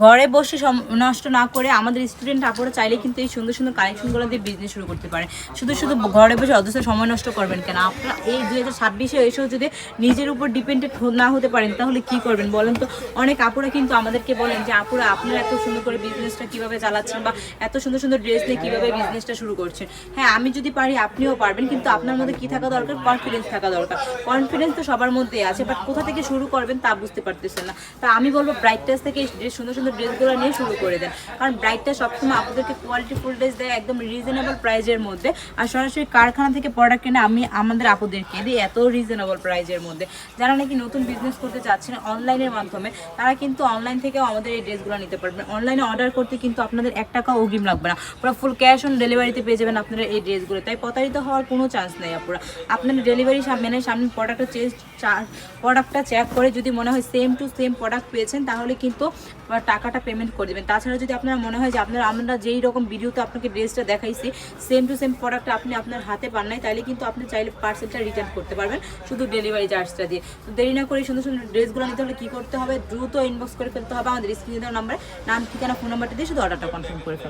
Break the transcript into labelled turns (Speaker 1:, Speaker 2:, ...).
Speaker 1: ঘরে বসে নষ্ট না করে আমাদের স্টুডেন্ট আপুরা চাইলে কিন্তু এই সুন্দর সুন্দর কালেকশনগুলো দিয়ে বিজনেস শুরু করতে পারে। শুধু শুধু ঘরে বসে অথচ সময় নষ্ট করবেন কেন? আপনারা এই 2026-এ এসেও যদি নিজের উপর ডিপেন্ডেন্ট না হতে পারেন তাহলে কি করবেন বলেন তো? অনেক আপুরা কিন্তু আমাদেরকে বলেন যে আপুরা আপনারা এত সুন্দর করে বিজনেসটা কীভাবে চালাচ্ছেন বা এত সুন্দর সুন্দর ড্রেস নিয়ে কীভাবে বিজনেসটা শুরু করছেন। হ্যাঁ, আমি যদি পারি আপনিও পারবেন, কিন্তু আপনার মধ্যে কী থাকা দরকার? কনফিডেন্স থাকা দরকার। কনফিডেন্স তো সবার মধ্যেই আছে, বাট কোথা থেকে শুরু করবেন তা বুঝতে পারতেছেন না। তা আমি বলবো ব্রাইট টাচ থেকে সুন্দর সুন্দর ড্রেসগুলো নিয়ে শুরু করে দেন, কারণ ব্রাইটটা সবসময় আপনাদেরকে কোয়ালিটিফুল ড্রেস দেয় একদম রিজনেবল প্রাইজের মধ্যে। আর সরাসরি কারখানা থেকে প্রোডাক্ট কিনে আমি আমাদের আপুদেরকে দিই এত রিজনেবল প্রাইজের মধ্যে। যারা নাকি নতুন বিজনেস করতে চাচ্ছেন অনলাইনের মাধ্যমে, তারা কিন্তু অনলাইন থেকেও আমাদের এই ড্রেসগুলো নিতে পারবেন। অনলাইনে অর্ডার করতে কিন্তু আপনাদের 1 টাকাও অগ্রিম লাগবে না, পুরো ফুল ক্যাশ অন ডেলিভারিতে পেয়ে যাবেন আপনারা এই ড্রেসগুলো। তাই প্রতারিত হওয়ার কোনো চান্স নেই আপুরা। আপনাদের ডেলিভারি সামনে প্রোডাক্টটা চেক করে যদি মনে হয় সেম টু সেম প্রোডাক্ট পেয়েছেন তাহলে কিন্তু টাকাটা পেমেন্ট করে দেবেন। তাছাড়া যদি আপনারা মনে হয় যে আমরা যেই রকম ভিডিওতে আপনাকে ড্রেসটা দেখাইছি সেম টু সেম প্রোডাক্টটা আপনি আপনার হাতে পান নাই, তাহলে কিন্তু আপনি চাইলে পার্সেলটা রিটার্ন করতে পারবেন শুধু ডেলিভারি চার্জটা দিয়ে। তো দেরি না করে সুন্দর সুন্দর ড্রেসগুলো নিতে হলে কী করতে হবে? দ্রুত ইনবক্স করে ফেলতে হবে আমাদের স্ক্রিনে দেওয়া নাম্বারে, নাম ঠিকানা ফোন নাম্বারটা দিয়ে শুধু অর্ডারটা কনফার্ম করে ফেলবেন।